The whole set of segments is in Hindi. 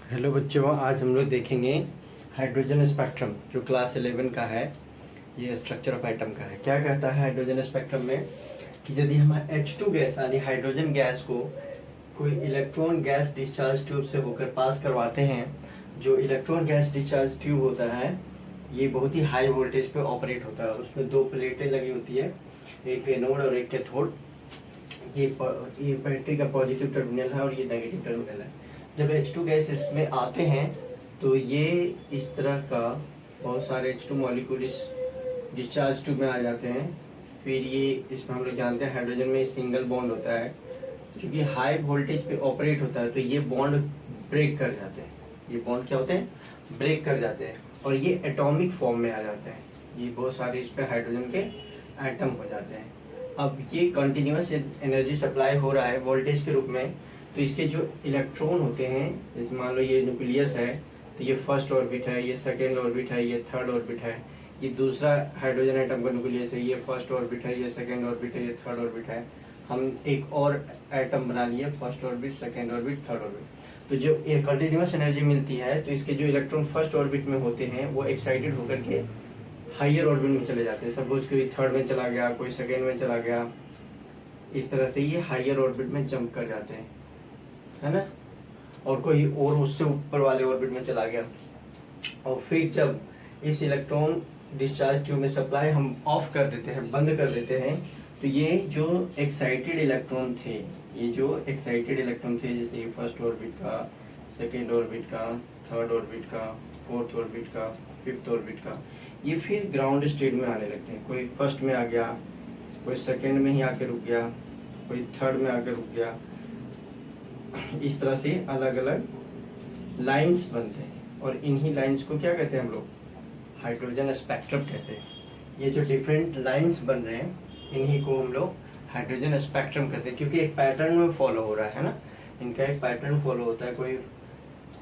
हेलो बच्चों, आज हम लोग देखेंगे हाइड्रोजन स्पेक्ट्रम जो क्लास 11 का है। ये स्ट्रक्चर ऑफ एटम का है। क्या कहता है हाइड्रोजन स्पेक्ट्रम में कि यदि हम H2 गैस यानी हाइड्रोजन गैस को कोई इलेक्ट्रॉन गैस डिस्चार्ज ट्यूब से होकर पास करवाते हैं, जो इलेक्ट्रॉन गैस डिस्चार्ज ट्यूब होता है ये बहुत ही हाई वोल्टेज पे ऑपरेट होता है। उसमें दो प्लेटें लगी होती है, एक एनोड और एक कैथोड। ये बैटरी का पॉजिटिव टर्मिनल है और ये नेगेटिव टर्मिनल है। जब H2 गैस इसमें आते हैं तो ये इस तरह का बहुत सारे H2 मॉलिक्यूल इस डिस्चार्ज ट्यूब में आ जाते हैं। फिर ये इसमें हम लोग जानते हैं हाइड्रोजन में सिंगल बॉन्ड होता है, क्योंकि हाई वोल्टेज पे ऑपरेट होता है तो ये बॉन्ड ब्रेक कर जाते हैं। ये बॉन्ड क्या होते हैं? ब्रेक कर जाते हैं और ये एटॉमिक फॉर्म में आ जाते हैं। ये बहुत सारे इस पर हाइड्रोजन के एटम हो जाते हैं। अब ये कंटिन्यूस एनर्जी सप्लाई हो रहा है वोल्टेज के रूप में, तो इसके जो इलेक्ट्रॉन होते हैं, जैसे मान लो ये न्यूक्लियस है तो ये फर्स्ट ऑर्बिट है, ये सेकेंड ऑर्बिट है, ये थर्ड ऑर्बिट है। ये दूसरा हाइड्रोजन एटम का न्यूक्लियस है, ये फर्स्ट ऑर्बिट है, ये सेकेंड ऑर्बिट है, ये थर्ड ऑर्बिट है। हम एक और एटम बना लिए, first orbit, second orbit, third orbit. तो जो ये कंटिन्यूस एनर्जी मिलती है तो इसके जो इलेक्ट्रॉन फर्स्ट ऑर्बिट में होते हैं वो एक्साइटेड होकर के हाइयर ऑर्बिट में चले जाते हैं। सपोज कोई थर्ड में चला गया, कोई सेकेंड में चला गया, इस तरह से ये हाइयर ऑर्बिट में जंप कर जाते हैं, है ना। और कोई और उससे ऊपर वाले ऑर्बिट में चला गया। और फिर जब इस इलेक्ट्रॉन डिस्चार्ज ट्यूब में सप्लाई हम ऑफ कर देते हैं, बंद कर देते हैं, तो ये जो एक्साइटेड इलेक्ट्रॉन थे, ये जो एक्साइटेड इलेक्ट्रॉन थे, जैसे ये फर्स्ट ऑर्बिट का, सेकेंड ऑर्बिट का, थर्ड ऑर्बिट का, फोर्थ ऑर्बिट का, फिफ्थ ऑर्बिट का, ये फिर ग्राउंड स्टेट में आने लगते हैं। कोई फर्स्ट में आ गया, कोई सेकेंड में ही आके रुक गया, कोई थर्ड में आके रुक गया। इस तरह से अलग अलग लाइंस बनते हैं और इन्हीं लाइंस को क्या कहते हैं हम लोग? हाइड्रोजन स्पेक्ट्रम कहते हैं। ये जो डिफरेंट लाइंस बन रहे हैं इन्हीं को हम लोग हाइड्रोजन स्पेक्ट्रम कहते हैं, क्योंकि एक पैटर्न में फॉलो हो रहा है ना। इनका एक पैटर्न फॉलो होता है। कोई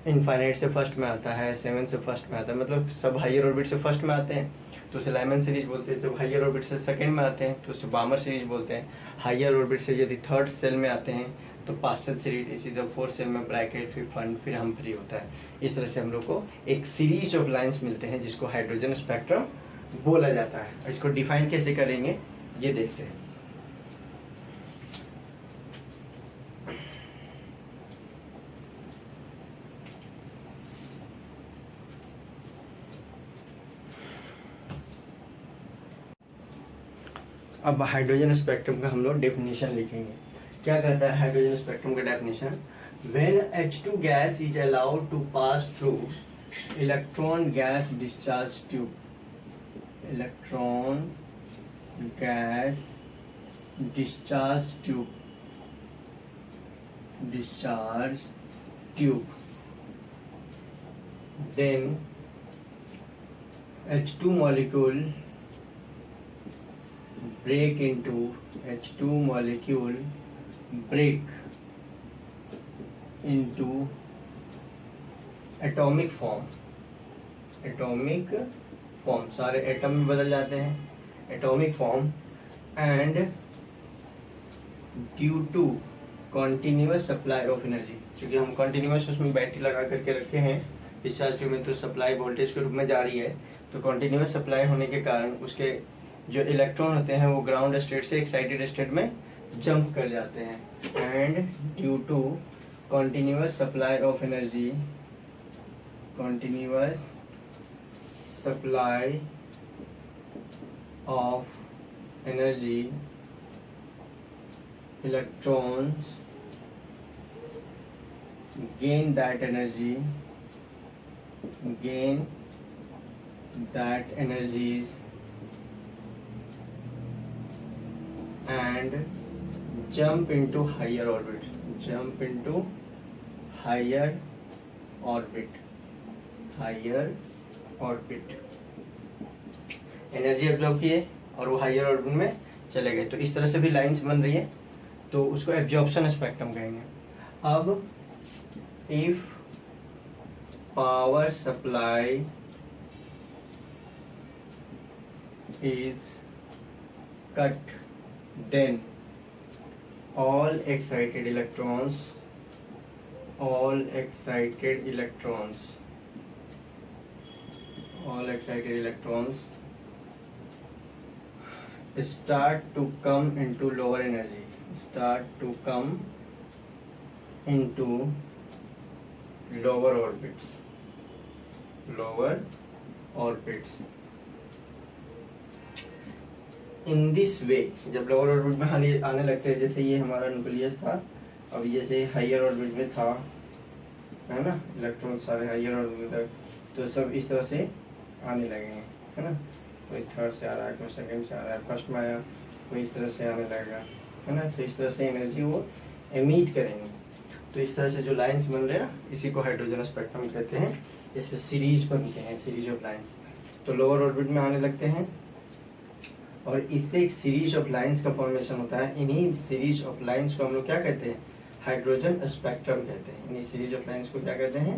इनफाइनाइट से फर्स्ट में आता है, 7 से फर्स्ट में आता है, मतलब सब हाइयर ऑर्बिट से फर्स्ट में आते हैं तो उसे लाइमन सीरीज बोलते हैं। जब हाइयर ऑर्बिट से सेकंड में आते हैं तो उसे बामर सीरीज बोलते हैं। हाइयर ऑर्बिट से यदि थर्ड सेल में आते हैं तो पास्चर सीरीज, इसी तरह फोर्थ सेल में ब्रैकेट, फिर फंड, फिर हम्फ्री होता है। इस तरह से हम लोग को एक सीरीज ऑफ लाइंस मिलते हैं जिसको हाइड्रोजन स्पेक्ट्रम बोला जाता है। इसको डिफाइन कैसे करेंगे ये देखते हैं। अब हाइड्रोजन स्पेक्ट्रम का हम लोग डेफिनेशन लिखेंगे। क्या कहता है हाइड्रोजन स्पेक्ट्रम का definition? When H2 gas is allowed to pass through electron gas discharge tube, electron gas discharge tube, discharge tube, then H2 molecule break into H2 molecule break into atomic form, atomic form, सारे एटम में बदल जाते हैं atomic form. And due to continuous supply of energy, क्योंकि हम कंटिन्यूअस उसमें बैटरी लगा करके रखे हैं डिस्चार्ज ट्यूब में, तो सप्लाई वोल्टेज के रूप में जा रही है। तो कंटिन्यूअस सप्लाई होने के कारण उसके जो इलेक्ट्रॉन होते हैं वो ग्राउंड स्टेट से एक्साइटेड स्टेट में जंप कर जाते हैं। And due to continuous supply of energy, continuous supply of energy, electrons gain that energy, gain that energies and jump into higher orbit, jump into higher orbit, higher orbit, energy absorb किए और वो हाइयर ऑर्बिट में चले गए। तो इस तरह से भी लाइंस बन रही है, तो उसको एब्जॉर्प्शन स्पेक्ट्रम कहेंगे। अब if power supply is cut, then all excited electrons all excited electrons start to come into lower energy, start to come into lower orbits. In this way जब लोअर ऑर्बिट में आने लगते हैं, जैसे ये हमारा न्यूक्लियस था, अब जैसे हाइयर ऑर्बिट में था, है ना, इलेक्ट्रॉन सारे हाइयर ऑर्बिट में तक, तो सब इस तरह से आने लगेंगे, है ना, कोई थर्ड से आ रहा है, कोई सेकंड से आ रहा है, फर्स्ट में आया कोई इस तरह से आने लगेगा, है ना, तो इस तरह से एनर्जी वो एमिट करेंगे। तो इस तरह से जो लाइंस बन रहे हैं ना, इसी को हाइड्रोजन स्पेक्ट्रम कहते हैं। इसमें सीरीज बनते हैं, सीरीज ऑफ लाइंस, तो लोअर ऑर्बिट में आने लगते हैं और इससे एक सीरीज ऑफ लाइंस का फॉर्मेशन होता है। इन्हीं सीरीज ऑफ लाइंस को हम लोग क्या कहते हैं, हाइड्रोजन स्पेक्ट्रम कहते हैं। इन्हीं सीरीज ऑफ लाइंस को क्या कहते हैं,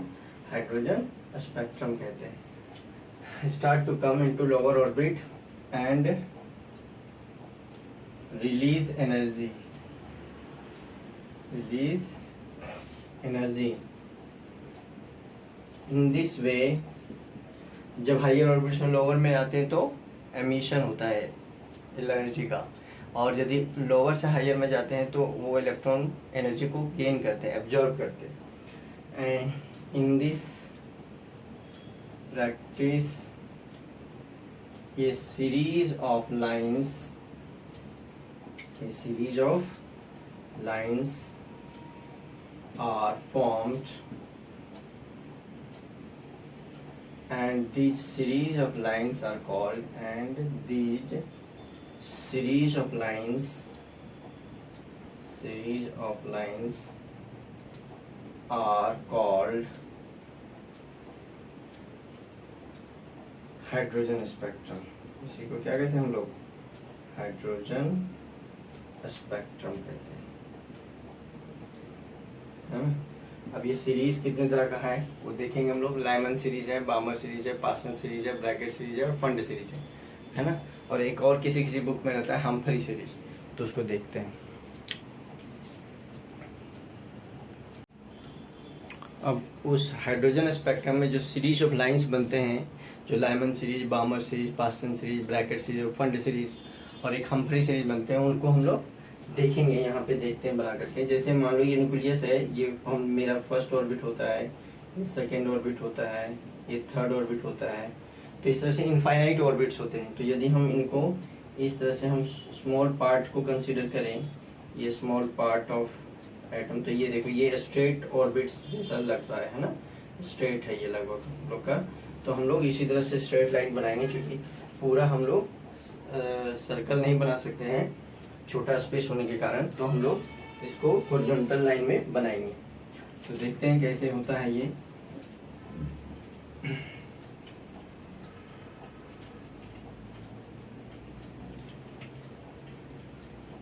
हाइड्रोजन स्पेक्ट्रम कहते हैं। Start to come into lower orbit and release energy in this way. जब हाइयर ऑर्बिट से लोअर में आते हैं तो एमिशन होता है एनर्जी का, और यदि लोअर से हाइयर में जाते हैं तो वो इलेक्ट्रॉन एनर्जी को गेन करते हैं, एब्जॉर्ब करते हैं। एंड इन दिस प्रैक्टिस ये series of lines are formed, and these series of lines are called hydrogen spectrum. इसी को क्या कहते हैं हम लोग, हाइड्रोजन स्पेक्ट्रम कहते हैं, है ना। अब ये सीरीज कितने तरह का है वो देखेंगे हम लोग। लाइमन सीरीज है, बामर सीरीज है, पासन सीरीज है, ब्रैकेट सीरीज है और फंड सीरीज है ना। और एक और किसी बुक में रहता है हम्फ्री सीरीज, तो उसको देखते हैं। अब उस हाइड्रोजन स्पेक्ट्रम में जो सीरीज ऑफ लाइंस बनते हैं, जो लाइमन सीरीज, बामर सीरीज, पासन सीरीज, ब्रैकेट सीरीज और फंड सीरीज और एक हम्फ्री सीरीज बनते हैं, उनको हम लोग देखेंगे। यहाँ पे देखते हैं बना करके। जैसे मान लो ये न्यूक्लियस है, ये हम मेरा फर्स्ट ऑर्बिट होता है, ये सेकेंड ऑर्बिट होता है, ये थर्ड ऑर्बिट होता है, तो इस तरह से इनफाइनाइट ऑर्बिट्स होते हैं। तो यदि हम इनको इस तरह से हम स्मॉल पार्ट को कंसीडर करें, ये स्मॉल पार्ट ऑफ एटम, तो ये देखो ये स्ट्रेट ऑर्बिट्स जैसा लगता है ना, स्ट्रेट है ये लगभग लोग का। तो हम लोग इसी तरह से स्ट्रेट लाइन बनाएंगे, क्योंकि पूरा हम लोग सर्कल नहीं बना सकते हैं छोटा स्पेस होने के कारण, तो हम लोग इसको हॉरिजॉन्टल लाइन में बनाएंगे। तो देखते हैं कैसे होता है ये।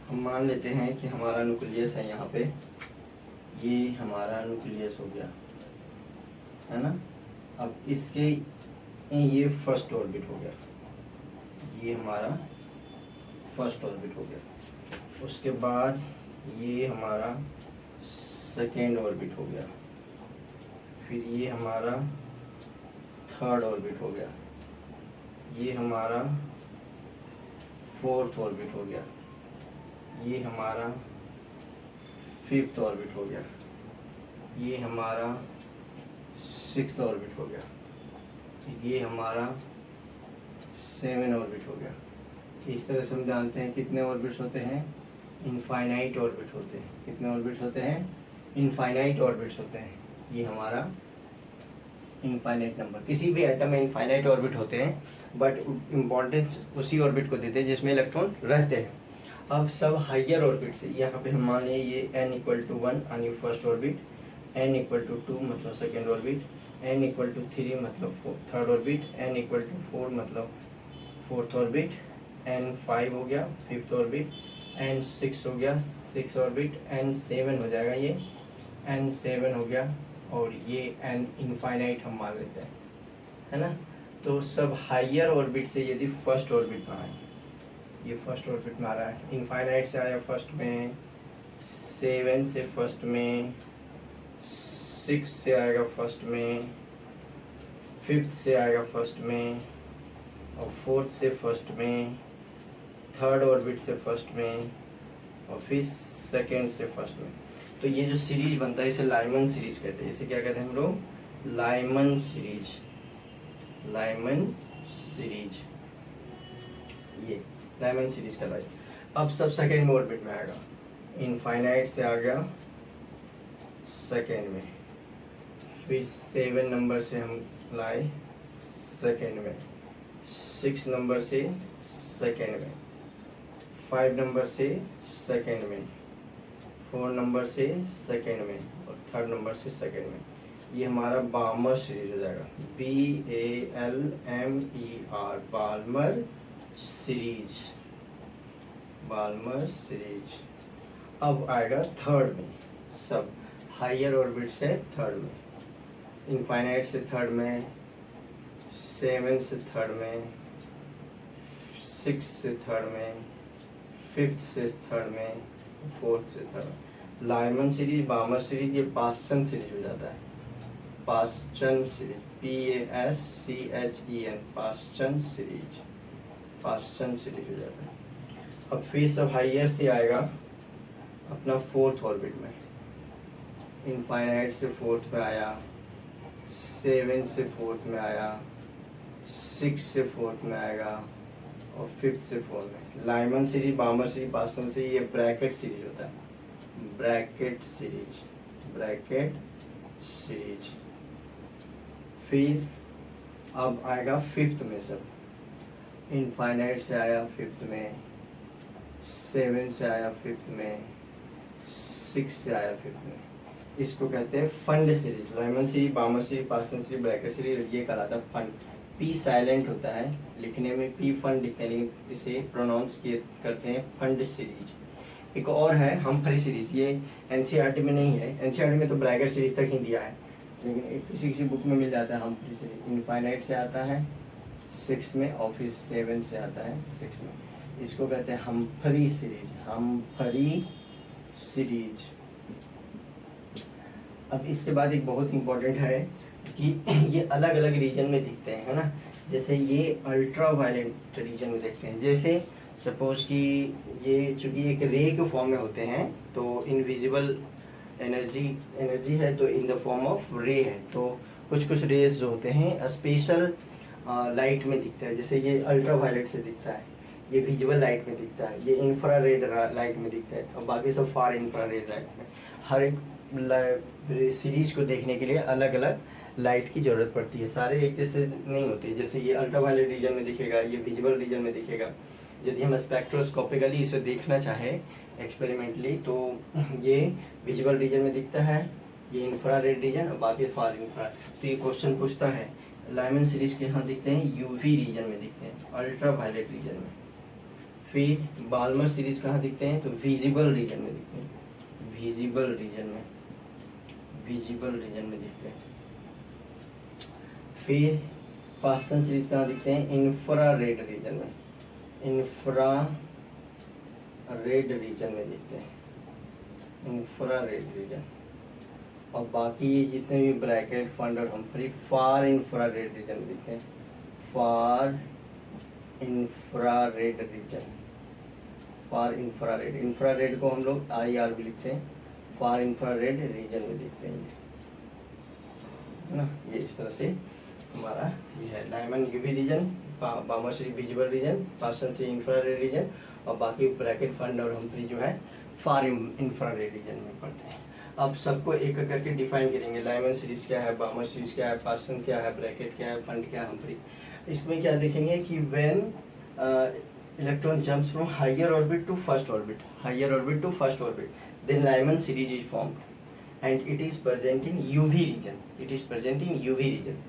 हम मान लेते हैं कि हमारा न्यूक्लियस है यहाँ पे, ये हमारा न्यूक्लियस हो गया, है ना। अब इसके ये फर्स्ट ऑर्बिट हो गया, ये हमारा फर्स्ट ऑर्बिट हो गया। उसके बाद ये हमारा सेकेंड ऑर्बिट हो गया, फिर ये हमारा थर्ड ऑर्बिट हो गया, ये हमारा फोर्थ ऑर्बिट हो गया, ये हमारा फिफ्थ ऑर्बिट हो गया, ये हमारा सिक्स्थ ऑर्बिट हो गया, ये हमारा सेवन ऑर्बिट हो गया। इस तरह से हम जानते हैं कितने ऑर्बिट्स होते हैं, इनफाइनाइट ऑर्बिट होते हैं। कितने ऑर्बिट्स होते हैं, इनफाइनाइट ऑर्बिट्स होते हैं। ये हमारा इनफाइनाइट नंबर, किसी भी एटम में इनफाइनाइट ऑर्बिट होते हैं, बट इम्पोर्टेंस उसी ऑर्बिट को देते हैं जिसमें इलेक्ट्रॉन रहते हैं। अब सब हाइयर ऑर्बिट से, यहाँ पे हम मान लिए ये n=1 यानी फर्स्ट ऑर्बिट, n=2 मतलब सेकेंड ऑर्बिट, n=3 मतलब थर्ड ऑर्बिट, n=4 मतलब फोर्थ ऑर्बिट, n5 हो गया फिफ्थ ऑर्बिट, n6 हो गया सिक्स ऑर्बिट, n7 हो जाएगा ये, n7 हो गया, और ये n इनफाइनाइट हम मान लेते हैं, है ना। तो सब हाइयर ऑर्बिट से यदि फर्स्ट ऑर्बिट में आए, ये फर्स्ट ऑर्बिट में आ रहा है, इनफाइनाइट से आया फर्स्ट में, 7 से फर्स्ट में, सिक्स से आएगा फर्स्ट में, फिफ्थ से आएगा फर्स्ट में, और फोर्थ से फर्स्ट में, थर्ड ऑर्बिट से फर्स्ट में, और फिर सेकेंड से फर्स्ट में। तो ये जो सीरीज बनता है इसे लाइमन सीरीज कहते हैं। इसे क्या कहते हैं हम लोग? Lyman series. लाइमन सीरीज, ये लाइमन सीरीज का लाइफ। अब सब सेकेंड ऑर्बिट में आएगा। इनफाइनाइट से आ गया सेकेंड में, फिर 7 नंबर से हम लाए सेकेंड में, 6 नंबर से सेकेंड में, 5 नंबर से सेकेंड में, 4 नंबर से सेकेंड में, और 3rd नंबर से सेकेंड में। ये हमारा बाल्मर सीरीज हो जाएगा। BALMER, Balmer series. Balmer series. अब आएगा थर्ड में, सब हायर ऑर्बिट से थर्ड में, इनफाइनाइट से थर्ड में, 7 से थर्ड में, 6 से थर्ड में, 5th से थर्ड में, 4th से थर्ड में। लाइमन सीरीज, बाल्मर सीरीज, ये पास्चन सीरीज हो जाता है। Paschen series, PASCHEN, Paschen series. Paschen series हो जाता है। अब फिर सब हाइयर से आएगा अपना 4th ऑर्बिट में। इनफाइनाइट से 4th में आया, 7 से 4th में आया, 6 से 4th में आएगा, और 5th से 4th में। Lyman series, Balmer series, Paschen series, ये ब्रैकेट सीरीज होता है। Brackett series, Brackett series. फिर अब आएगा 5th में सब। इनफाइनाइट से आया 5th में, 7 से आया 5th में, 6 से आया 5th में। इसको कहते हैं Pfund series. Lyman series, Balmer series, Paschen series, Brackett series, ये कहलाता है फंड। पी साइलेंट होता है, लिखने में पी फंड लिखते हैं, लेकिन इसे प्रोनाउंस किए करते हैं फंड सीरीज। एक और है हम्फ्री सीरीज, ये एनसीईआरटी में नहीं है। एनसीईआरटी में तो ब्रैकेट सीरीज तक ही दिया है, लेकिन किसी किसी बुक में मिल जाता है हम्फ्री सीरीज। इनफाइनाइट से आता है 6 में, और फिर 7 से आता है 6 में। इसको कहते हैं हम्फ्री सीरीज। Humphry series. अब इसके बाद एक बहुत इंपॉर्टेंट है कि ये अलग अलग रीजन में दिखते हैं, है ना। जैसे ये अल्ट्रा वायलेट रीजन में देखते हैं। जैसे सपोज कि ये चूंकि एक रे के फॉर्म में होते हैं, तो इनविजिबल एनर्जी है, तो इन द फॉर्म ऑफ रे है। तो कुछ कुछ रेज जो होते हैं स्पेशल लाइट में दिखता है। जैसे ये अल्ट्रा वायलेट से दिखता है, ये विजिबल लाइट में दिखता है, ये इंफ्रारेड लाइट में दिखता है, और बाकी सब फार इंफ्रारेड लाइट में। हर एक सीरीज को देखने के लिए अलग अलग लाइट की जरूरत पड़ती है। सारे एक जैसे नहीं होते। जैसे ये अल्ट्रावायलेट रीजन में दिखेगा, ये विजिबल रीजन में दिखेगा। यदि हम स्पेक्ट्रोस्कोपिकली इसे देखना चाहें एक्सपेरिमेंटली, तो ये विजिबल रीजन में दिखता है, ये इंफ्रारेड रीजन, और बाकी फार इंफ्रारेड। तो ये क्वेश्चन पूछता है लाइमन सीरीज के यहाँ दिखते हैं यूवी रीजन में दिखते हैं, अल्ट्रावायलेट रीजन में। फिर बाल्मर सीरीज कहाँ दिखते हैं? तो विजिबल रीजन में दिखते हैं, विजिबल रीजन में, विजिबल रीजन में दिखते हैं। फिर पास्चन सीरीज कहाँ दिखते हैं? इंफ्रारेड रीजन में, इंफ्रारेड रीजन में दिखते हैं, इंफ्रारेड रीजन। और बाकी जितने भी ब्रैकेट, फंड और हम्फ्री फार इंफ्रारेड रीजन में दिखते हैं, फार इंफ्रारेड रीजन, फार इंफ्रारेड। इंफ्रारेड को हम लोग IR भी लिखते हैं, फार इंफ्रारेड रीजन में दिखते हैं, है ना। ये इस तरह से हमारा ये है लाइमन यूवी रीजन, बाल्मर से विजिबल रीजन, पास्चन से इंफ्रारेड रीजन, और बाकी ब्रैकेट, फंड और हम्फ्री जो है फार इंफ्रारेड रीजन में पड़ते हैं। अब सबको एक एक करके डिफाइन करेंगे। लाइमन सीरीज क्या है, बाल्मर सीरीज क्या है, पास्चन क्या है, ब्रैकेट क्या है, फंड क्या है, हम्फ्री। इसमें क्या देखेंगे कि when electron jumps from higher orbit to first orbit, higher orbit to first orbit, then Lyman series is formed, and it is present in UV region, it is present in UV region.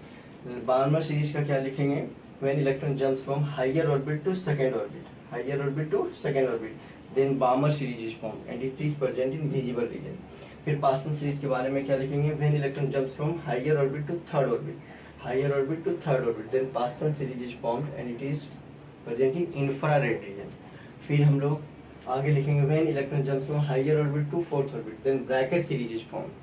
Balmer series का क्या लिखेंगे? When electron jumps from higher orbit to second orbit, higher orbit to second orbit, then Balmer series is formed, and it is present in visible region. फिर पास्चन सीरीज के बारे में क्या लिखेंगे? When electron jumps from higher orbit to third orbit, higher orbit to third orbit, then Paschen series is formed, and it is present in infrared region. फिर हम लोग आगे लिखेंगे when electron jumps from higher orbit to fourth orbit, then bracket series is formed.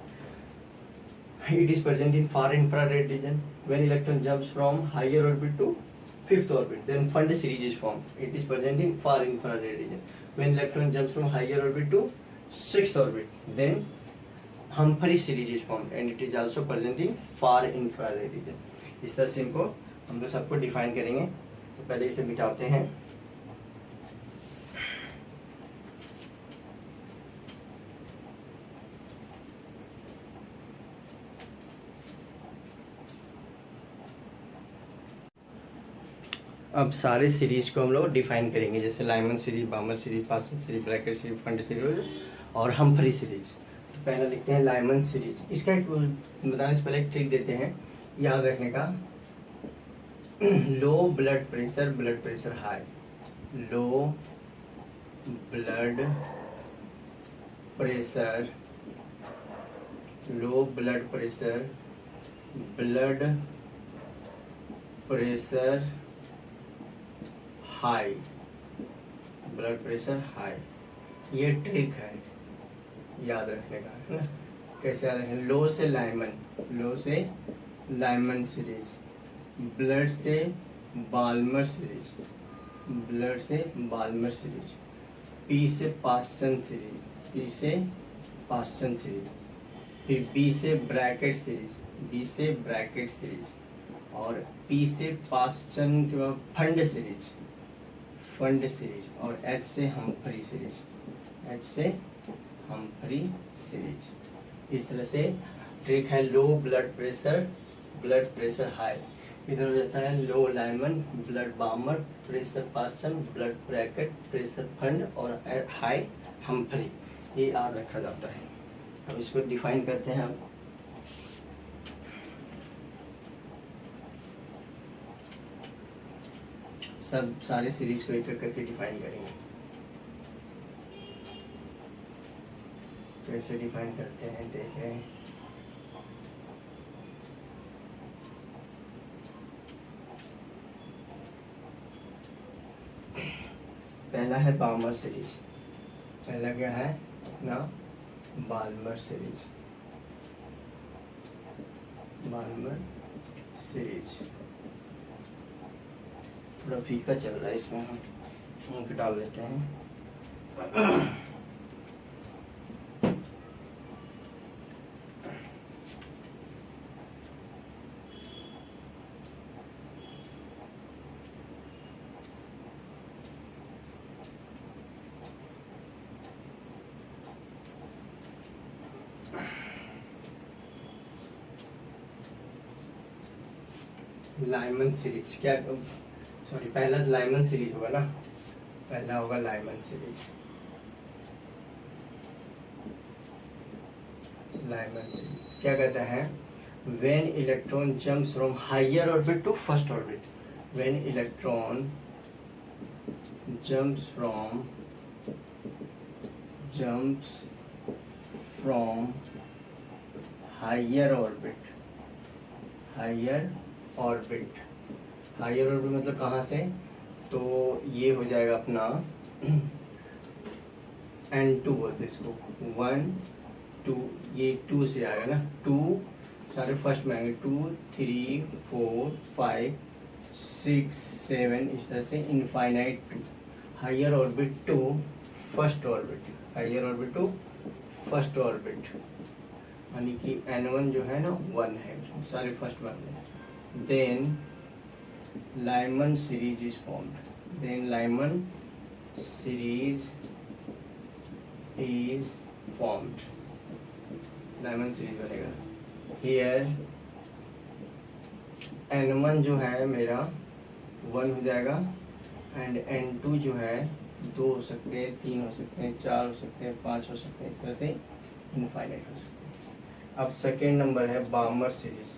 It is present in far infrared region. When electron jumps from higher orbit to fifth orbit, then Fund series is formed. It is present in far infrared region. When electron jumps from higher orbit to sixth orbit, then Humphrey series is formed, and it is also present in far infrared region. इस तरह से इनको हम लोग सबको डिफाइन करेंगे। तो पहले इसे मिटाते हैं। अब सारे सीरीज को हम लोग डिफाइन करेंगे, जैसे Lyman series, बामर series, pascal series, Brackett series, fund series और हम्फ्री सीरीज। तो पहला लिखते हैं लाइमन सीरीज। इसका एक बताने से पहले एक ट्रिक देते हैं याद रखने का। Low blood pressure high, low blood pressure, low blood pressure, blood pressure high, blood pressure high. ये ट्रिक है याद रखने का, है ना। कैसे याद रखें? लो से लाइमन, लो से लाइमन सीरीज, ब्लड से बाल्मर सीरीज, ब्लड से बाल्मर सीरीज, पी से पास्चन सीरीज, पी से पास्चन सीरीज, फिर बी से ब्रैकेट सीरीज, बी से ब्रैकेट सीरीज, और पी से पास्चन के बाद फंड सीरीज, फंड सीरीज, और एच से हम्फ्री सीरीज, एच से हम्फ्री सीरीज। इस तरह से ट्रिक है। लो ब्लड प्रेशर हाई, इधर हो जाता है low Lyman, blood Balmer, pressure Paschen, blood Brackett, pressure Pfund और हाई हम्फ्री। ये याद रखा जाता है। अब इसको डिफाइन करते हैं। अब सब सारे सीरीज को एक एक करके डिफाइन करेंगे। कैसे डिफाइन करते हैं देख रहे हैं। पहला है बाल्मर सीरीज। पहला क्या है ना? Balmer series, Balmer series. थोड़ा फीका चल रहा है, इसमें हम ऊँट डाल लेते हैं। लाइमन सीरीज क्या, सॉरी पहला लाइमन सीरीज होगा ना, पहला होगा लाइमन सीरीज। लाइमन सीरीज क्या कहता है? When electron jumps from higher orbit to first orbit, when electron jumps from higher orbit, higher orbit, higher orbit मतलब कहाँ से? तो ये हो जाएगा अपना N2 बोलते इसको, 1 2, ये 2 से आएगा ना, 2 सारे फर्स्ट में आएंगे, 2 3 4 5 6 7, इस तरह से infinite to. Higher orbit to first orbit, higher orbit to first orbit, यानी कि N1 जो है ना 1 है, सारे फर्स्ट वन में। Then Lyman series is formed. Then Lyman series is formed. Lyman series बनेगा। Here N1 जो है मेरा 1 हो जाएगा, एंड N2 जो है 2 हो सकते हैं, 3 हो सकते हैं, 4 हो सकते हैं, 5 हो सकते हैं, इस तरह से इनफाइनाइट हो सकते हैं। अब सेकेंड नंबर है बाल्मर सीरीज।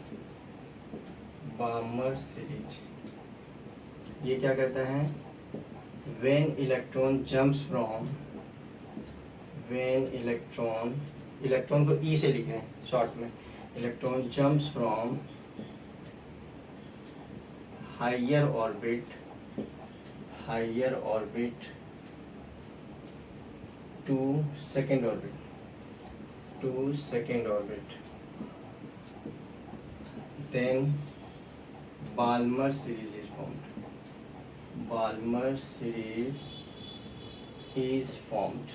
बाल्मर सीरीज ये क्या कहता है? When electron jumps from, when electron को ई से लिख रहे हैं शॉर्ट में, electron jumps from higher orbit to second orbit, then Balmer series is formed. Balmer series is formed.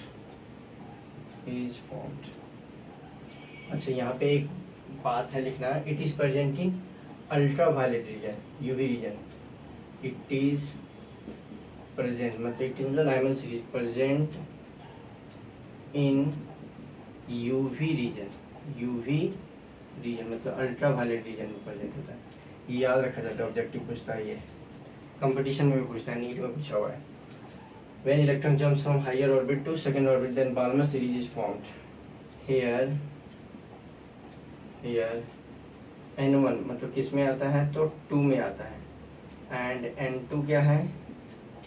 अच्छा, यहाँ पे एक बात है लिखना, it is present in ultra violet region, UV region. It is present मतलब it is Lyman series present in UV region मतलब अल्ट्रा वायलेट रीजन में प्रेजेंट होता है. ये याद रखा जाता है, ऑब्जेक्टिव पूछता है, ये कंपटीशन में भी पूछता है, नीट में पूछा हुआ है. When electron jumps from higher orbit to second orbit, then Balmer series is formed. Here N1 मतलब किस में आता है तो 2 में आता है, एंड N2 क्या है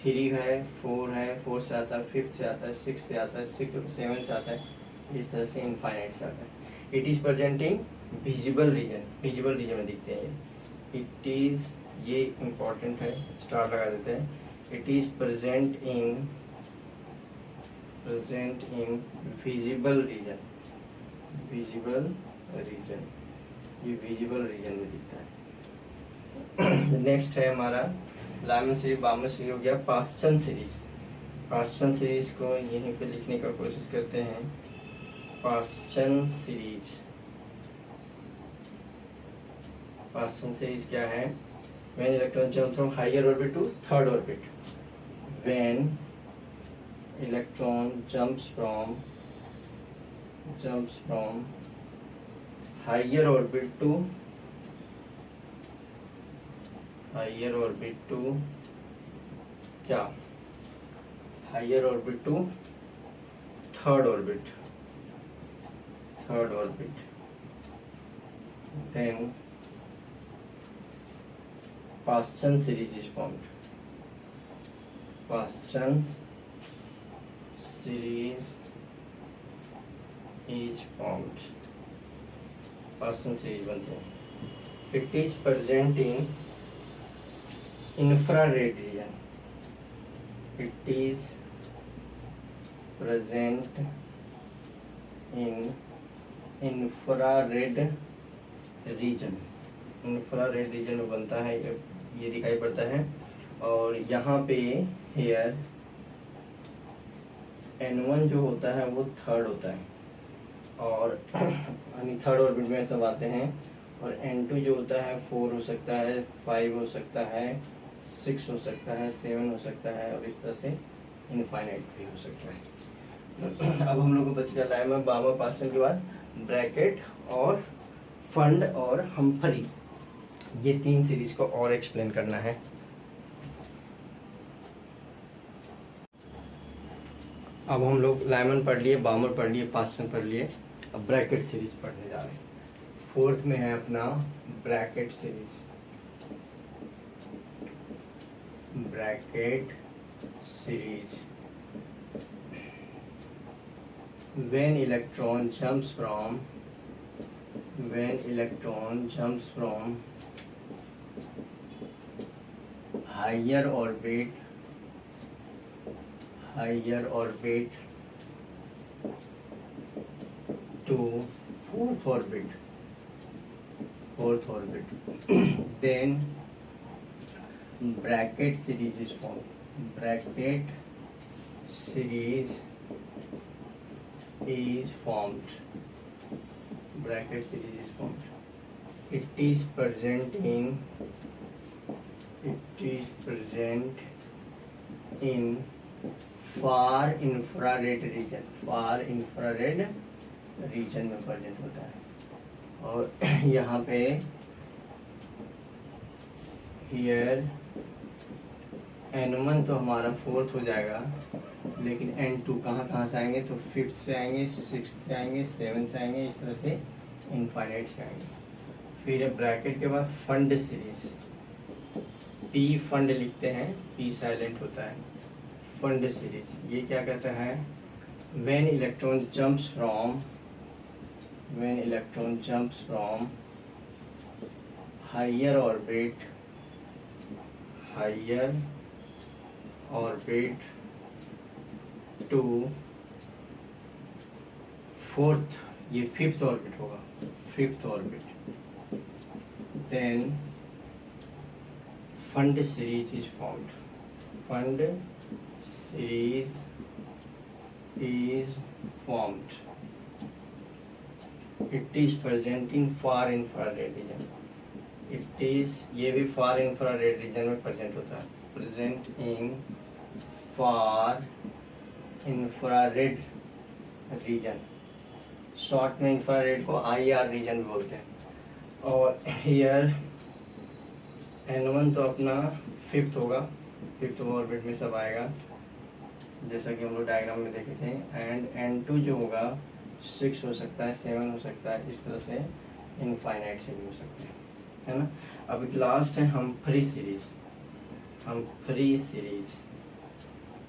3 है, 4 है, 4 से आता है, 5 से आता है, 6 से आता है, 7 से आता है, इस तरह से इनफाइनाइट से आता है. It is presenting visible region में दिखते हैं. इट इज, ये इम्पोर्टेंट है, स्टार लगा देते हैं. It is present in visible region. ये विजिबल रीजन में दिखता है. नेक्स्ट है हमारा लाइमन सीरीज, बाल्मर सीरीज हो गया. पास्चन सीरीज को यहीं पे लिखने का कोशिश करते हैं. पास्चन सीरीज क्या है? When electron jumps from higher orbit to third orbit. When electron jumps from higher orbit to क्या? Higher orbit to third orbit. Then Paschen series is formed. Paschen series बनती है. It is present in infrared region. It is present in infrared region में बनता है, ये दिखाई पड़ता है. और यहाँ पे हेयर N1 जो होता है वो थर्ड होता है, और यानी थर्ड ऑर्बिट में सब आते हैं. और N2 जो होता है 4 हो सकता है, 5 हो सकता है, 6 हो सकता है, 7 हो सकता है, और इस तरह से इनफाइनाइट भी हो सकता है. अब हम लोग को बच गया लाइमन, बाल्मर, पास्चन के बाद ब्रैकेट और फंड और हम्फरी. ये 3 सीरीज को और एक्सप्लेन करना है. अब हम लोग लाइमन पढ़ लिए, बाल्मर पढ़ लिए, पास्चन पढ़ लिए. अब ब्रैकेट सीरीज पढ़ने जा रहे हैं. 4th में है अपना Brackett series. When electron jumps from higher orbit to fourth orbit then bracket series is formed. It is present in far infrared region में प्रेजेंट होता है. और यहाँ पे here N1 तो हमारा 4th हो जाएगा, लेकिन N2 कहाँ से आएंगे तो 5th से आएंगे, 6th से आएंगे, 7th से आएंगे, इस तरह से इनफाइनाइट से आएंगे. फिर ब्रैकेट के बाद फंड सीरीज, P फंड लिखते हैं, P साइलेंट होता है. फंड सीरीज ये क्या कहता है? when electron jumps from higher orbit to 4th, ये 5th ऑर्बिट होगा, 5th orbit, then fund series is formed. Fund series is formed. It is present in far infrared region. It is, ये भी far infrared region में present होता है. Present in far infrared region. Short में इंफ्रारेड को IR रीजन बोलते हैं. और हियर N1 तो अपना फिफ्थ होगा, फिफ्थ ऑर्बिट में सब आएगा जैसा कि हम लोग डायग्राम में देखे थे. एंड N2 जो होगा 6 हो सकता है, 7 हो सकता है, इस तरह से इनफाइनाइट से भी हो सकते हैं, है ना. अब लास्ट है हम फ्री सीरीज.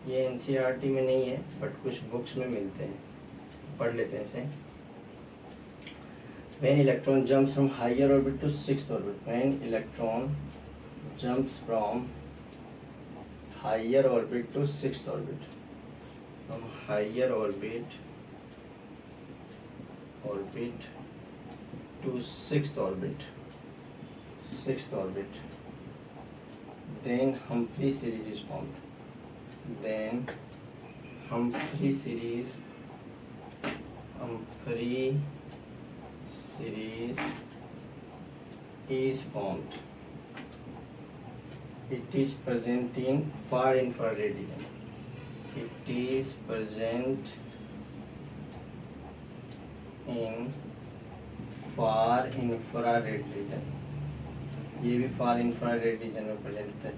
ये NCERT में नहीं है बट कुछ बुक्स में मिलते हैं, पढ़ लेते हैं इसे. When electron jumps from higher orbit to sixth orbit. When electron jumps from higher orbit to sixth orbit. From higher orbit to sixth orbit. Then Humphrey series is formed. Humphrey series is formed. It is present in far infrared region. It is present in far infrared region. ये भी far infrared region में present होता है.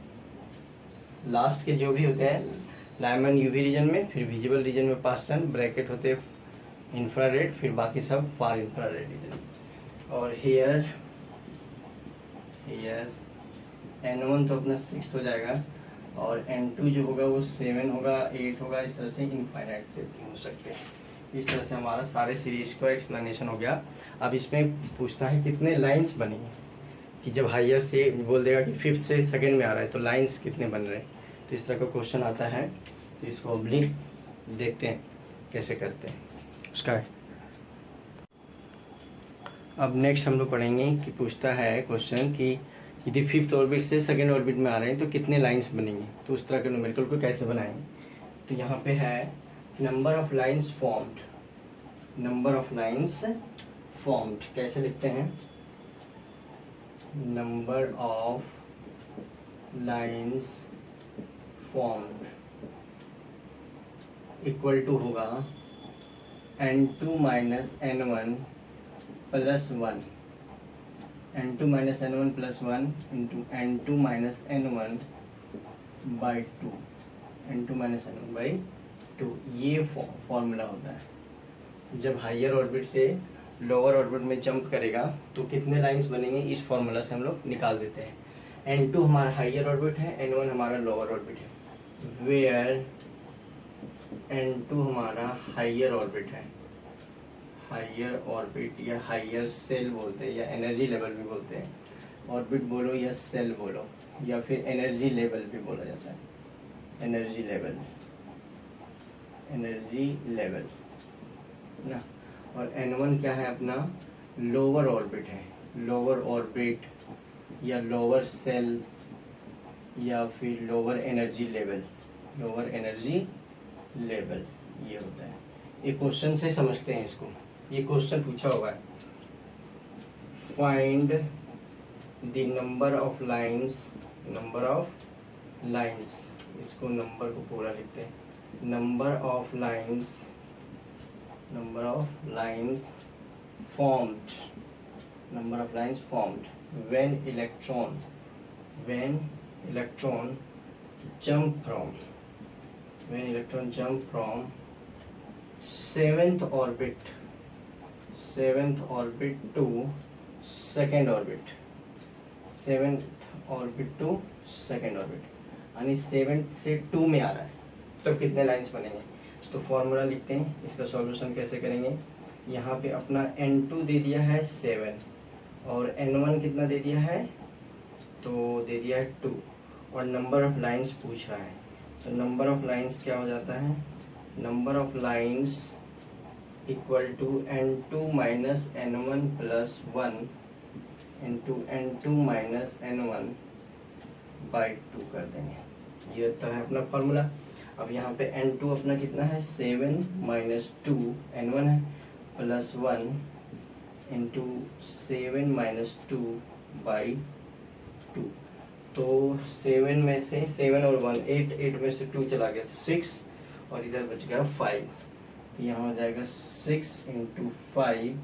लास्ट के जो भी होते हैं लाइमन UV रीजन में, फिर विजिबल रीजन में पास टर्न ब्रैकेट होते हैं इंफ्रारेड, फिर बाकी सब फार इंफ्रारेड रीजन. और हियर N1 तो अपना 6 हो जाएगा और N2 जो होगा वो 7 होगा, 8 होगा, इस तरह से इनफाइनाइट से हो सकते हैं. इस तरह से हमारा सारे सीरीज का एक्सप्लेनेशन हो गया. अब इसमें पूछता है कितने लाइंस बनेंगे, कि जब हायर से बोल देगा कि फिफ्थ से सेकंड में आ रहा है तो लाइंस कितने बन रहे हैं. तो इस तरह का क्वेश्चन आता है, तो इसको अभी देखते हैं कैसे करते हैं उसका है. अब नेक्स्ट हम लोग पढ़ेंगे कि पूछता है क्वेश्चन कि यदि फिफ्थ ऑर्बिट से सेकेंड ऑर्बिट में आ रहे हैं तो कितने लाइंस बनेंगे. तो उस तरह के न्यूमेरिकल को कैसे बनाएंगे. तो यहाँ पे है नंबर ऑफ लाइंस फॉर्म्ड. कैसे लिखते हैं. Number of lines formed equal to होगा N2 minus N1 plus 1. N2 minus N1 plus 1 into N2 minus N1 by 2. N2 minus N1 by 2 ये फॉर्मूला होता है. जब हायर ऑर्बिट से लोअर ऑर्बिट में जंप करेगा तो कितने लाइंस बनेंगे, इस फॉर्मूला से हम लोग निकाल देते हैं. N2 हमारा हायर ऑर्बिट है, N1 हमारा लोअर ऑर्बिट है. वेयर N2 हमारा हायर ऑर्बिट है, हायर ऑर्बिट या हायर सेल बोलते हैं या एनर्जी लेवल भी बोलते हैं. ऑर्बिट बोलो या सेल बोलो या फिर एनर्जी लेवल भी बोला जाता है. एनर्जी लेवल ना. और N1 क्या है अपना लोअर ऑर्बिट है. लोअर ऑर्बिट या लोअर सेल या फिर लोअर एनर्जी लेवल ये होता है. एक क्वेश्चन से समझते हैं इसको. ये क्वेश्चन पूछा हुआ है, find the number of lines. इसको नंबर को पूरा लिखते हैं. Number of lines formed when electron jump from seventh orbit to second orbit. यानी 7 से 2 में आ रहा है तो कितने लाइंस बनेंगे. तो फॉर्मूला लिखते हैं. इसका सॉल्यूशन कैसे करेंगे. यहाँ पे अपना N2 दे दिया है 7 और N1 कितना दे दिया है, तो दे दिया है 2 और नंबर ऑफ लाइंस पूछ रहा है. तो नंबर ऑफ लाइंस क्या हो जाता है, number of lines equal to N2 minus N1 plus 1 into N2 minus N1 by 2 कर देंगे। ये तो है अपना फॉर्मूला। अब यहाँ पे N2 अपना कितना है 7 माइनस 2 N1 है प्लस 1 इंटू 7 माइनस 2 बाई 2। तो 7 में से 7 और 1 8, 8 में से 2 चला गया 6 और इधर बच गया 5। तो यहाँ हो जाएगा 6 इंटू 5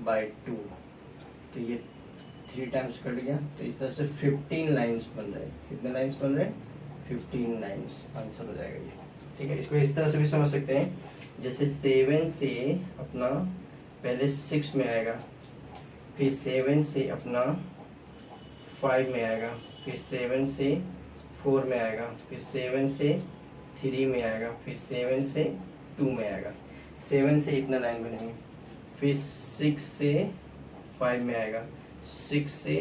बाई 2। तो ये 3 टाइम्स कट गया। तो इस तरह से 15 लाइन्स बन रहे हैं। कितने लाइन्स बन रहे हैं 15 लाइन्स आंसर हो जाएगा ये। ठीक है, इसको इस तरह से भी समझ सकते हैं जैसे 7 से अपना पहले 6 में आएगा, फिर 7 से अपना 5 में आएगा, फिर 7 से 4 में आएगा, फिर 7 से 3 में आएगा, फिर 7 से 2 में आएगा। 7 से इतना लाइन बनेंगे, फिर 6 से 5 में आएगा, 6 से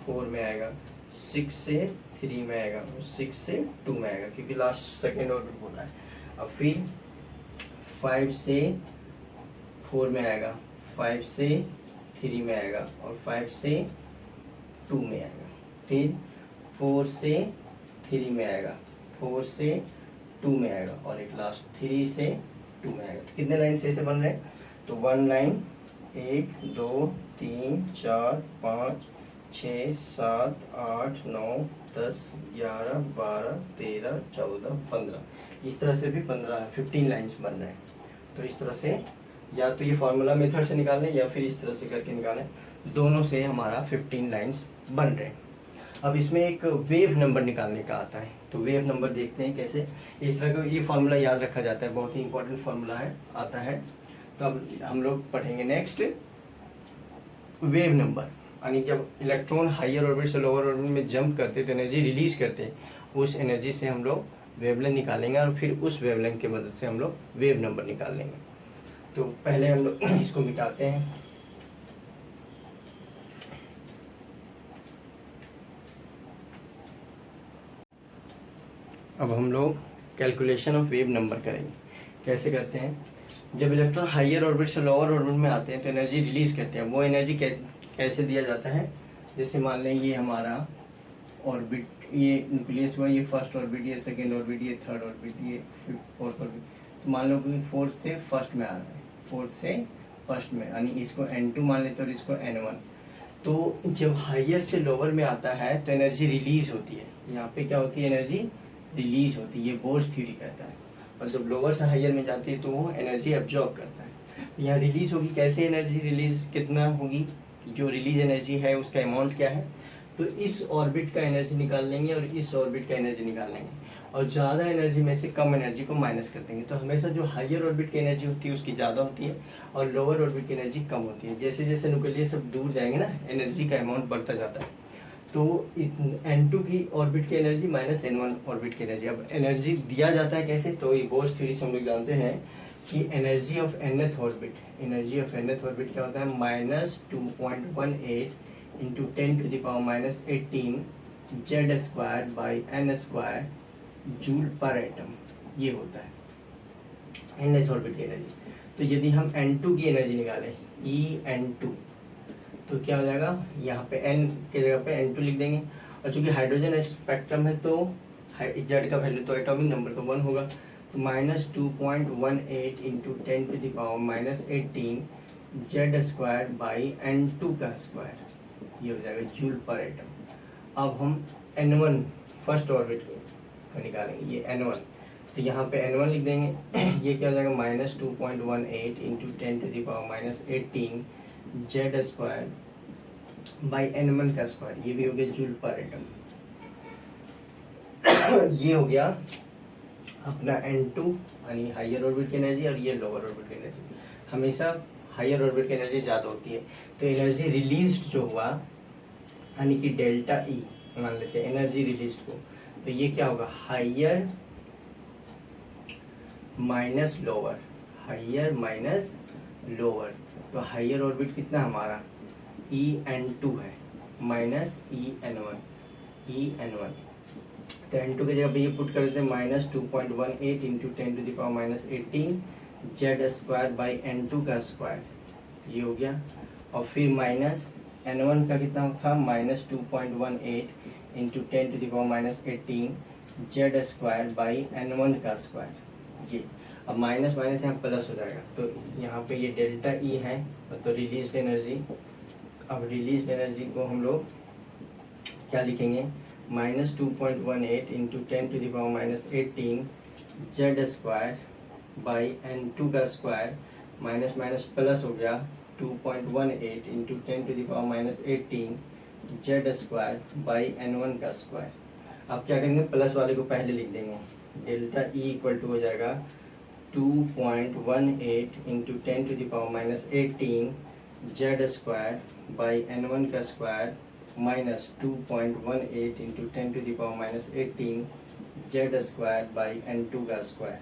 4 में आएगा, 6 से 3 में आएगा और 6 से 2 में आएगा क्योंकि लास्ट सेकेंड ऑर्डर बोला है। अब फिर 5 से 4 में आएगा, 5 से 3 में आएगा और 5 से 2 में आएगा, फिर 4 से 3 में आएगा, 4 से 2 में आएगा और एक लास्ट 3 से 2 में आएगा। तो कितने लाइन से ऐसे बन रहे हैं तो 1 लाइन 1 2 3 4 5 6 7 8 9 10 11 12 13 14 15 इस तरह से भी 15 लाइन्स बन रहे हैं। तो इस तरह से या तो ये फार्मूला मेथड से निकालें या फिर इस तरह से करके निकालें, दोनों से हमारा 15 लाइन्स बन रहे हैं। अब इसमें एक वेव नंबर निकालने का आता है, तो वेव नंबर देखते हैं कैसे। इस तरह का ये फार्मूला याद रखा जाता है, बहुत ही इंपॉर्टेंट फार्मूला है, आता है। तो अब हम लोग पढ़ेंगे नेक्स्ट वेव नंबर, यानी जब इलेक्ट्रॉन हायर ऑर्बिट से लोअर ऑर्बिट में जंप करते तो एनर्जी रिलीज करते, उस एनर्जी से हम लोग वेवलेंथ निकालेंगे और फिर उस वेवलेंथ की मदद से हम लोग वेव नंबर निकाल लेंगे। तो पहले हम लोग इसको मिटाते हैं। अब हम लोग कैलकुलेशन ऑफ वेव नंबर करेंगे। कैसे करते हैं, जब इलेक्ट्रॉन हायर ऑर्बिट से लोअर ऑर्बिट में आते हैं तो एनर्जी रिलीज करते हैं। वो एनर्जी कैसे दिया जाता है, जैसे मान लें ये हमारा ऑर्बिट, ये न्यूक्लियस हुआ, ये फर्स्ट ऑर्बिट, ये सेकेंड ऑर्बिट, ये थर्ड ऑर्बिट, ये फोर्थ ऑर्बिट। तो मान लो कि फोर्थ से फर्स्ट में आ रहा है, फोर्थ से फर्स्ट में, यानी इसको N2 मान लेते हैं और इसको N1। तो जब हायर से लोअर में आता है तो एनर्जी रिलीज होती है। यहाँ पे क्या होती है, एनर्जी रिलीज होती है, ये बोर्स थ्योरी कहता है। और जब लोअर से हायर में जाती है तो वो एनर्जी एब्जॉर्ब करता है। यहाँ रिलीज होगी, कैसे एनर्जी रिलीज कितना होगी, जो रिलीज एनर्जी है उसका अमाउंट क्या है, तो इस ऑर्बिट का एनर्जी निकाल लेंगे और इस ऑर्बिट का एनर्जी निकाल लेंगे और ज़्यादा एनर्जी में से कम एनर्जी को माइनस कर देंगे। तो हमेशा जो हायर ऑर्बिट की एनर्जी होती है उसकी ज़्यादा होती है और लोअर ऑर्बिट की एनर्जी कम होती है। जैसे जैसे न्यूक्लियस सब दूर जाएंगे ना, एनर्जी का अमाउंट बढ़ता जाता है। तो N2 की ऑर्बिट की एनर्जी माइनस N1 ऑर्बिट की एनर्जी। अब एनर्जी दिया जाता है कैसे, तो ये बोर्स थ्योरी से हम लोग जानते हैं कि energy of nth orbit, energy of nth orbit क्या होता है, minus 2.18 into 10 to the power minus 18 Z square by N square joule per atom, ये होता है nth ऑर्बिट की एनर्जी। तो यदि हम N2 की एनर्जी निकालें N2 तो क्या हो जाएगा, यहाँ पे n के जगह पे N2 लिख देंगे। और चूंकि हाइड्रोजन स्पेक्ट्रम है तो जेड का वैल्यू तो एटॉमिक नंबर तो 1 होगा। तो minus 2.18 into 10 to the power minus 18 Z square by N2 का स्क्वायर, ये हो जाएगा जूल पर एटम। अब हम N1 फर्स्ट ऑर्बिट को निकालेंगे, ये N1। तो यहाँ पे N1 लिख देंगे, ये क्या हो जाएगा minus 2.18 into 10 to the power minus 18 Z square by N1 का स्क्वायर, ये भी हो गया जूल पर एटम। ये हो गया अपना N2 यानी हायर ऑर्बिट की एनर्जी और ये लोअर ऑर्बिट की एनर्जी। हमेशा हायर ऑर्बिट की एनर्जी ज़्यादा होती है। तो एनर्जी रिलीज्ड जो हुआ यानी कि डेल्टा E मान लेते हैं एनर्जी रिलीज्ड को, तो ये क्या होगा higher minus lower, higher minus lower. तो हायर ऑर्बिट कितना हमारा N2 है माइनस N1। तो N2 की जगह पे ये पुट कर देते हैं minus 2.18 into 10 to the power minus 18 Z square by N2 का स्क्वायर, ये हो गया। और फिर माइनस N1 का कितना था -2.18 into 10⁻18 Z square by N1 का स्क्वायर। ये अब माइनस माइनस यहाँ प्लस हो जाएगा, तो यहाँ पे ये डेल्टा ई है, तो रिलीज एनर्जी। अब रिलीज एनर्जी को हम लोग क्या लिखेंगे, -2.18 into 10⁻18 Z square by N2 का स्क्वायर, माइनस माइनस प्लस हो गया 2.18 into 10⁻18 Z square by N1 का स्क्वायर। अब क्या करेंगे, प्लस वाले को पहले लिख देंगे, डेल्टा ई इक्वल टू हो जाएगा 2.18 into 10⁻18 Z square by N1 का square minus 2.18 into 10⁻18 Z square by N2 का स्क्वायर।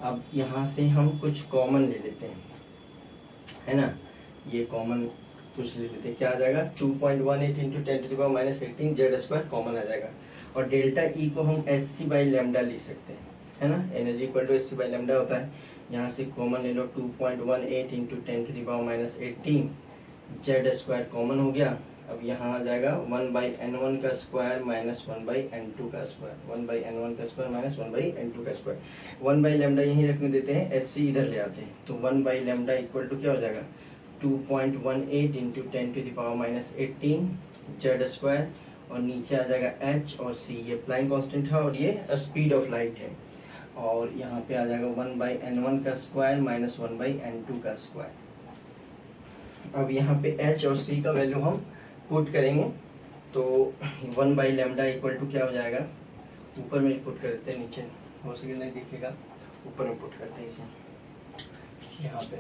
अब यहाँ से हम कुछ कॉमन ले लेते हैं, है ना, ये कॉमन कुछ ले लेते हैं, क्या आ जाएगा 2.18 इंटू 10⁻18 जेड स्क्वायर कॉमन आ जाएगा। और डेल्टा ई को हम एस सी बाई लेमडा लिख सकते हैं, है ना, energy equal to S C by lambda होता है। यहाँ से कॉमन ले लो 2.18 इंटू 10⁻18 जेड स्क्वायर कॉमन हो गया। अब यहाँ आ जाएगा 1/n1 का स्क्वायर माइनस 1/n2 का स्क्वायर, 1/n1 का स्क्वायर माइनस 1/n2 का स्क्वायर। 1 बाई लेमडा यहीं रखने देते हैं, एच सी इधर ले आते हैं, तो 1 बाई लेमडा इक्वल टू क्या हो जाएगा 2.18 इंटू 10⁻18 जेड स्क्वायर, और नीचे आ जाएगा एच और सी, ये प्लाइन कांस्टेंट है और ये स्पीड ऑफ लाइट है, और यहाँ पे आ जाएगा 1/n1 का स्क्वायर माइनस 1/n2 का स्क्वायर। अब यहाँ पे एच और सी का वैल्यू हम पुट करेंगे, तो 1 बाई लेमडा इक्वल टू क्या हो जाएगा, ऊपर में पुट कर देते हैं, नीचे हो सके नहीं दिखेगा, ऊपर में पुट करते हैं इसे। यहाँ पे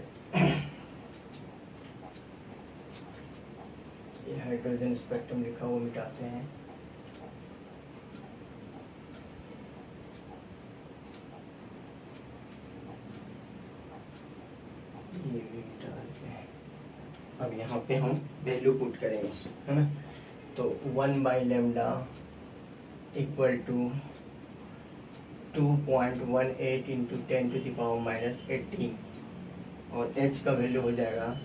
ये हाइड्रोजन स्पेक्ट्रम लिखा वो मिटाते हैं, ये भी मिटा देते हैं। अब यहाँ पे हम वैल्यू पुट करेंगे, है ना, तो 1 by lambda equal to 2.18 into 10⁻18 और h का वैल्यू हो जाएगा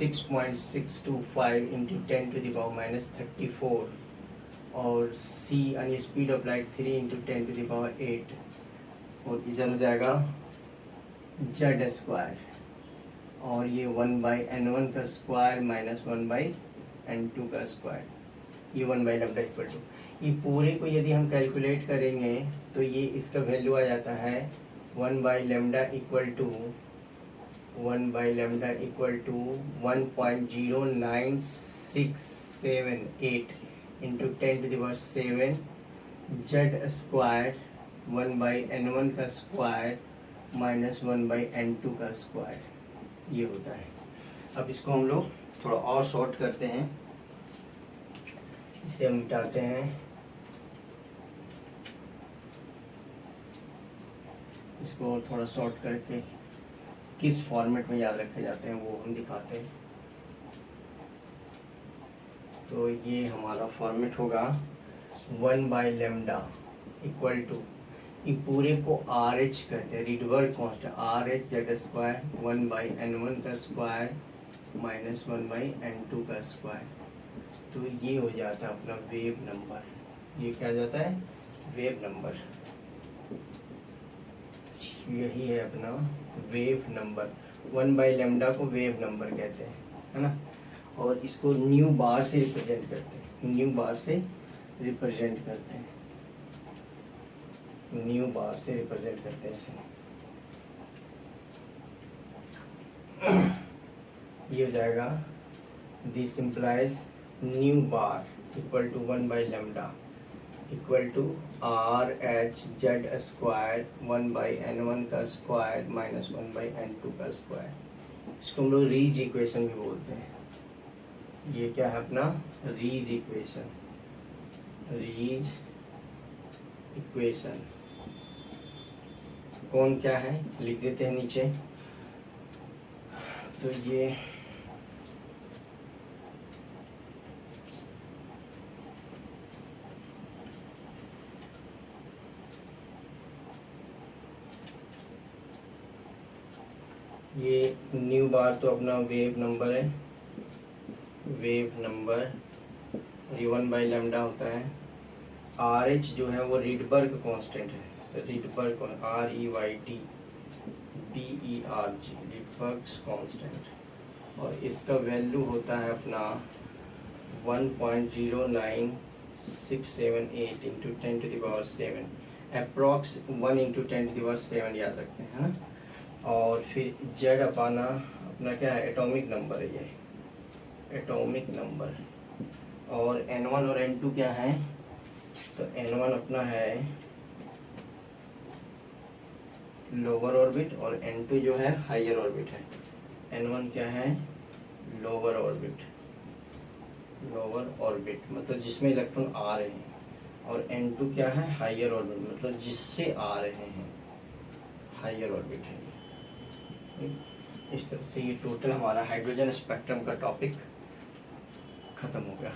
6.625 इंटू 10⁻34 और c यानी स्पीड ऑफ लाइट 3 इंटू 10⁸ और इधर हो जाएगा जेड स्क्वायर, और ये 1/n1 का स्क्वायर माइनस 1/n2 का स्क्वायर, ये 1 बाई लेमडा इक्वल टू, ये पूरे को यदि हम कैलकुलेट करेंगे तो ये इसका वैल्यू आ जाता है 1 by lambda equal to 1.0678 into 10⁻7 Z square 1/n1 का स्क्वायर माइनस 1/n2 का स्क्वायर, ये होता है। अब इसको हम लोग थोड़ा और शॉर्ट करते हैं, इसे हम मिटाते हैं, इसको थोड़ा शॉर्ट करके किस फॉर्मेट में याद रखे जाते हैं वो हम दिखाते हैं। तो ये हमारा फॉर्मेट होगा 1 बाई लेमडा इक्वल टू, ये पूरे को आर एच कहते हैं, Rydberg constant R H Z square 1/n1 का स्क्वायर माइनस 1/n2 का स्क्वायर, तो ये हो जाता है अपना वेव नंबर। ये क्या जाता है, वेव नंबर, यही है अपना वेव नंबर। 1 बाई लेमडा को वेव नंबर कहते हैं, है ना, और इसको न्यू बार से रिप्रेजेंट करते हैं, न्यू बार से रिप्रेजेंट करते हैं, न्यू बार से रिप्रेजेंट करते हैं इसे। ये हो जाएगा this implies nu bar equal to 1 by lambda equal to R H Z square 1/n1 का स्क्वायर माइनस 1/n2 का स्क्वायर। इसको हम लोग रीज इक्वेशन भी बोलते हैं। ये क्या है अपना रीज इक्वेशन, रीज इक्वेशन कौन क्या है लिख देते हैं नीचे। तो ये न्यू बार तो अपना वेव नंबर है, वेव नंबर, ये 1/λ होता है। RH जो है वो रीडबर्ग कांस्टेंट है, रीडबर्ग REYDBERG रीडबर्ग कांस्टेंट, और इसका वैल्यू होता है अपना 1.09678 इंटू 10⁻⁷, अप्रॉक्स 1 इंटू 10⁻⁷ याद रखते हैं, है ना। और फिर जेड अपाना अपना क्या है, एटॉमिक नंबर है ये, एटॉमिक नंबर। और N1 और N2 क्या है, तो N1 अपना है लोअर ऑर्बिट और N2 जो है हायर ऑर्बिट है। N1 क्या है, लोअर ऑर्बिट, लोअर ऑर्बिट मतलब जिसमें इलेक्ट्रॉन आ रहे हैं, और N2 क्या है, हायर ऑर्बिट मतलब जिससे आ रहे हैं, हायर ऑर्बिट है। इस तरह से ये टोटल हमारा हाइड्रोजन स्पेक्ट्रम का टॉपिक खत्म हो गया।